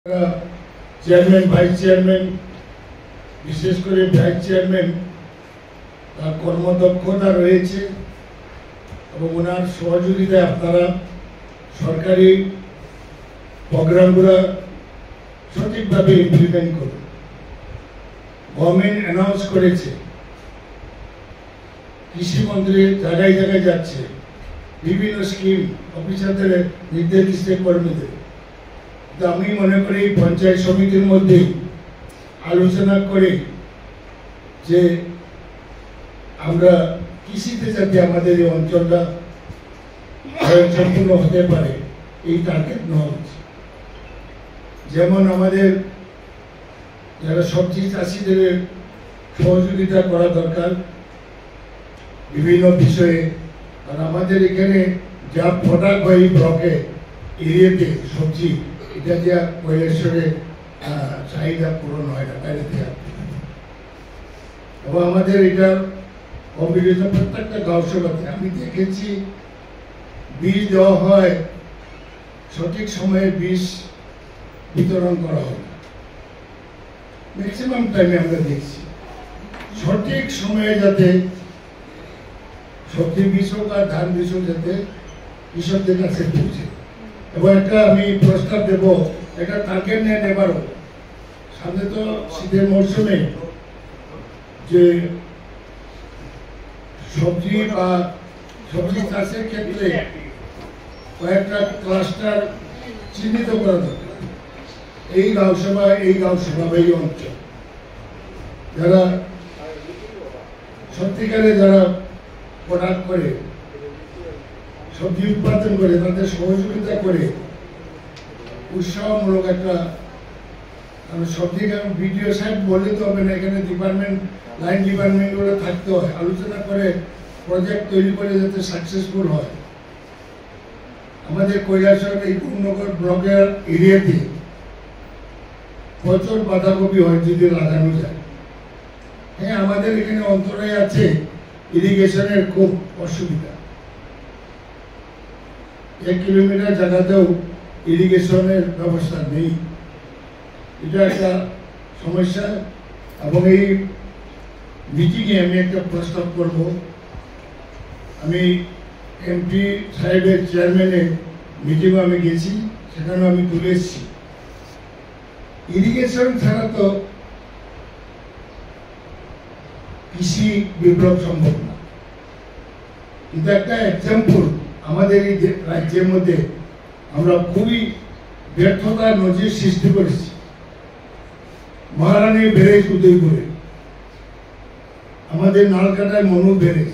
Chairman, vice chairman, বিশেষ করে vice chairman তার কর্মদক্ষতা রয়েছে এবং ওনার সহযোগিতায় আপনারা সরকারি প্রোগ্রামগুলো সঠিকভাবে ইমপ্লিমেন্ট করুন। গভর্নমেন্ট অ্যানাউন্স করেছে, কৃষিমন্ত্রী জায়গায় জায়গায় যাচ্ছে, বিভিন্ন স্কিম অফিসারদের নির্দেশ দিচ্ছে কর্মীদের। আমি মনে করি পঞ্চায়েত সমিতির মধ্যে আলোচনা করে যে আমরা কৃষিতে যাতে আমাদের এই অঞ্চলটা সম্পূর্ণ হতে পারে এই টার্গেট নেওয়া হচ্ছে। যেমন আমাদের যারা সবজি চাষিদের সহযোগিতা করা দরকার বিভিন্ন বিষয়ে, আর আমাদের এখানে যা প্রোডাক্ট হয় এই ব্লকে এরিয়াতে সবজি, এটা যা কৈলাসরে চাহিদা পূরণ হয় না বাইরে থেকে। এবং আমাদের এটা কম্পিটিশন প্রত্যেকটা গাঁও সভাতে আমি দেখেছি বীজ দেওয়া হয়, সঠিক সময়ে বীজ বিতরণ করা হয় না। ম্যাক্সিমাম টাইমে আমরা দেখছি সঠিক সময়ে যাতে সবজি বীজ হোক আর ধান বীজ হোক যাতে কৃষকদের কাছে পৌঁছে। এবং একটা আমি প্রস্তাব দেব, একটা টার্গেট নেন এবারও, সামনে তো শীতের মরশুমে যে সবজি বা সবজি চাষের ক্ষেত্রে কয়েকটা ক্লাস্টার চিহ্নিত করা দরকার। এই গাঁওসভা বা এই অঞ্চল যারা সত্যিকারে যারা প্রোডাক্ট করে, সবজি উৎপাদন করে, তাদের সহযোগিতা করে উৎসাহমূলক একটা সবজি ভিডিও সাহেব বলে তো হবে না, এখানে ডিপার্টমেন্ট লাইন ডিপার্টমেন্টগুলো থাকতে হয়, আলোচনা করে প্রজেক্ট তৈরি করে যাতে সাকসেসফুল হয়। আমাদের কৈলাসহর এই পূর্ণনগর ব্লকের এরিয়াতে প্রচুর বাঁধাকপি হয় যদি লাগানো যায়। হ্যাঁ, আমাদের এখানে অন্তরায় আছে, ইরিগেশনের খুব অসুবিধা, 1 কিলোমিটার জায়গাতেও ইরিগেশনের ব্যবস্থা নেই, এটা একটা সমস্যা। এবং এই মিটিংয়ে আমি একটা প্রস্তাব করব, আমি এমপি সাহেবের চেয়ারম্যানের মিটিংও আমি গেছি, সেখানেও আমি তুলে এসেছি ইরিগেশন ছাড়া তো কৃষি বিপ্লব সম্ভব না। কিন্তু একটা এক্সাম্পল আমাদের এই রাজ্যের মধ্যে আমরা খুবই ব্যর্থতার নজির সৃষ্টি করেছি। মহারানী ব্যারেজ উদয়পুরে, আমাদের নালকাটায় মনু ব্যারেজ,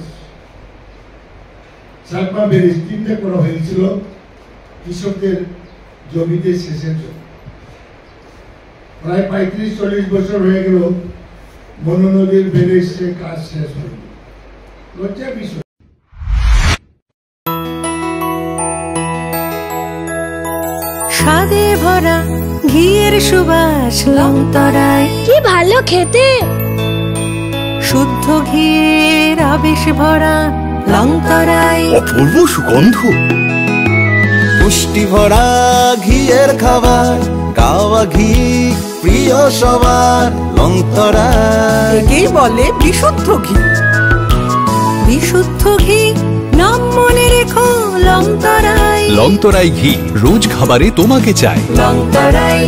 চাকমা ব্যারেজ, 3টে করা হয়েছিল কৃষকদের জমিতে সেচের জন্য। প্রায় 35-40 বছর হয়ে গেল মনু নদীর ব্যারেজ কাজ শেষ হয়নি। লজ্জার বিষয়। স্বাদে ভরা ঘিয়ের সুবাস লংতরায়, কি ভালো খেতে। শুদ্ধ ঘিয়ের আবেশ ভরা লংতরায়, অপূর্ব সুগন্ধ, পুষ্টি ভরা ঘিয়ের খাবার, গাওয়া ঘি প্রিয় সবার লংতরায়। একেই বলে বিশুদ্ধ ঘি। বিশুদ্ধ ঘি নাম মনে রেখো লংতরায়। লংতরাই ঘি রোজ খাবারে তোমাকে চাই। লংতরাই।